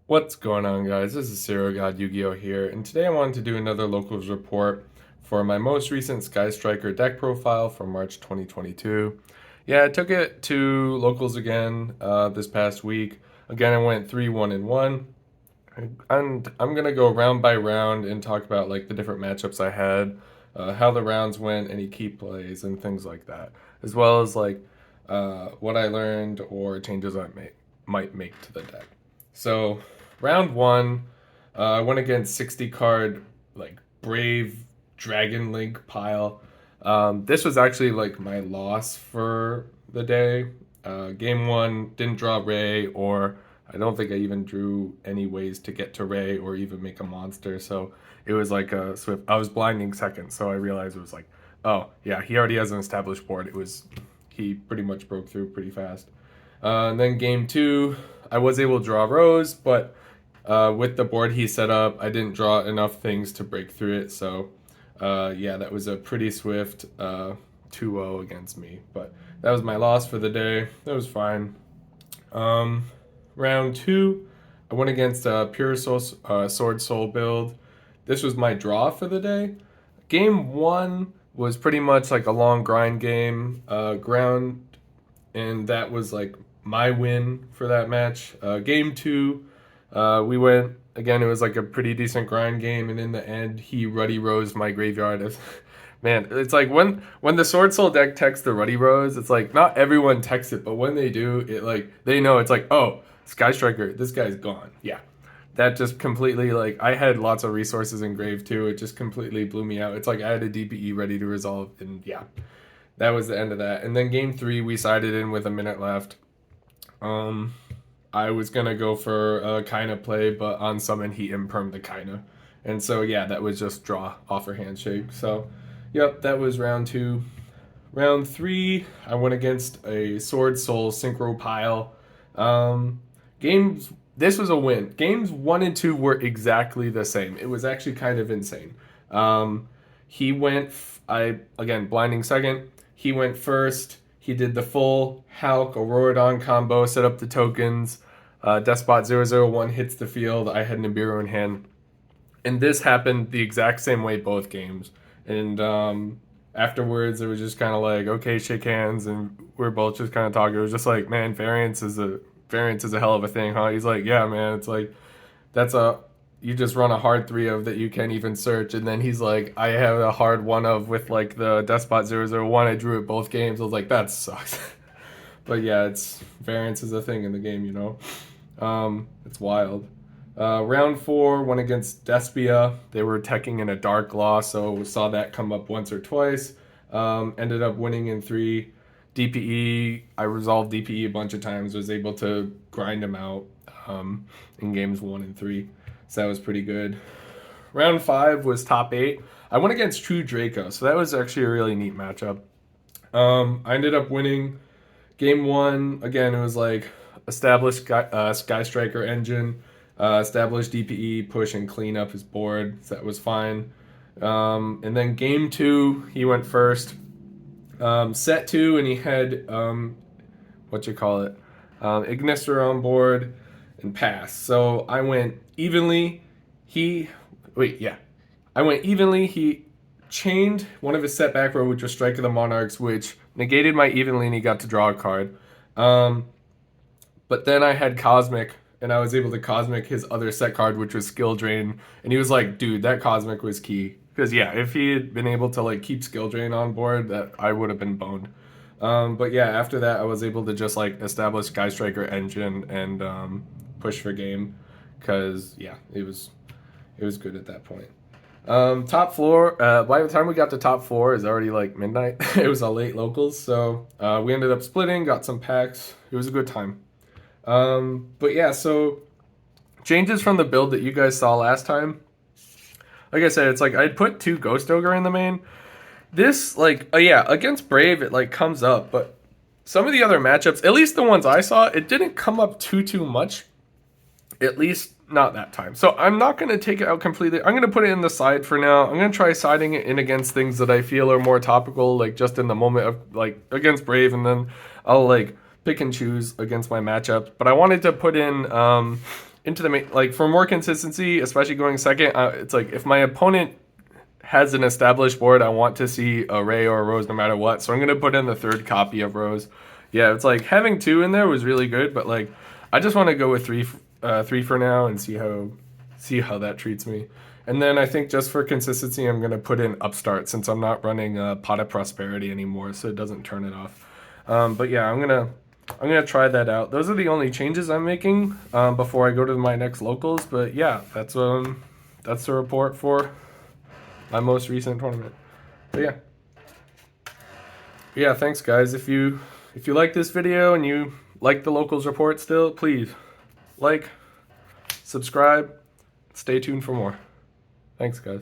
What's going on, guys? This is Zero God Yu-Gi-Oh here, and today I wanted to do another locals report for my most recent Sky Striker deck profile from March 2022. Yeah, I took it to locals again this past week. Again, I went 3-1-1, and I'm gonna go round by round and talk about like the different matchups I had, how the rounds went, any key plays, and things like that, as well as like what I learned or changes might make to the deck. So, round one, I went against 60 card like Brave Dragon Link pile. This was actually like my loss for the day. Game one didn't draw Ray, or I don't think I even drew any ways to get to Ray or even make a monster. So it was like a swift. I was blinding second, so I realized it was like, oh yeah, he already has an established board. He pretty much broke through pretty fast. And then game two, I was able to draw Rose, but with the board he set up, I didn't draw enough things to break through it. So yeah, that was a pretty swift 2-0 against me. But that was my loss for the day. That was fine. Um, round two, I went against Pure Soul, Sword Soul build. This was my draw for the day. Game one was pretty much like a long grind game. Ground and that was like my win for that match. Game two, we went again. It was like a pretty decent grind game, and in the end, he Ruddy Rose my graveyard. Man, it's like when the Sword Soul deck texts the Ruddy Rose, it's like not everyone texts it, but when they do, it like they know it's like, oh, Sky Striker, this guy's gone. Yeah, that just completely like I had lots of resources in grave too. It just completely blew me out. It's like I had a DPE ready to resolve, and yeah, that was the end of that. And then game three, we sided in with a minute left. Um, I was gonna go for a Kaina play, but on summon he impermed the Kaina, and so yeah, that was just draw offer handshake. So, yep, that was round two. Round three, I went against a Sword Soul Synchro pile. Um, games. This was a win. Games one and two were exactly the same. It was actually kind of insane. Um, he went. I again blinding second. He went first. He did the full Hulk Auroradon combo, set up the tokens. Despot 001 hits the field. I had Nibiru in hand. And this happened the exact same way both games. And afterwards, it was just kind of like, okay, shake hands. And we're both just kind of talking. It was just like, man, variance is a hell of a thing, huh? He's like, yeah, man. It's like, that's a you just run a hard three of that you can't even search, and then he's like, I have a hard one of with like the Despot 001. I drew it both games. I was like, that sucks. But yeah, it's variance is a thing in the game, you know. It's wild. Round four went against Despia. They were teching in a dark law, so saw that come up once or twice. Ended up winning in three. DPE, I resolved DPE a bunch of times. Was able to grind him out in games one and three, so that was pretty good. Round five was top eight. I went against True Draco, so that was actually a really neat matchup. I ended up winning game one. Again, it was like established Sky Striker engine, established DPE, push and clean up his board. So that was fine. And then game two, he went first. Set two, and he had what you call it, Ignister on board and pass. So I went evenly. He wait, yeah, I went evenly. He chained one of his setback row, which was Strike of the Monarchs, which negated my evenly, and he got to draw a card. Um, but then I had Cosmic, and I was able to Cosmic his other set card, which was Skill Drain, and he was like, "Dude, that Cosmic was key." Because yeah, if he had been able to like keep Skill Drain on board, that I would have been boned. But yeah, after that, I was able to just like establish Sky Striker engine and push for game, because yeah, it was good at that point. Top floor. By the time we got to top four, is already like midnight. It was a late locals, so we ended up splitting, got some packs. It was a good time. But yeah, so changes from the build that you guys saw last time. Like I said, it's like I'd put two Ghost Ogre in the main. This like yeah, against Brave it like comes up, but some of the other matchups, at least the ones I saw, it didn't come up too much. At least not that time. So I'm not going to take it out completely. I'm going to put it in the side for now. I'm going to try siding it in against things that I feel are more topical, like just in the moment of like against Brave, and then I'll like pick and choose against my matchups. But I wanted to put in into the main, like for more consistency, especially going second. It's like if my opponent has an established board, I want to see a Ray or a Rose no matter what. So I'm gonna put in the third copy of Rose. Yeah, it's like having two in there was really good, but like I just want to go with three for now and see how that treats me. And then I think just for consistency, I'm gonna put in Upstart since I'm not running Pot of Prosperity anymore, so it doesn't turn it off. But yeah, I'm gonna try that out. Those are the only changes I'm making before I go to my next locals. But yeah, that's the report for my most recent tournament. But yeah, thanks guys. If you like this video and you like the locals report still, please like, subscribe, stay tuned for more. Thanks guys.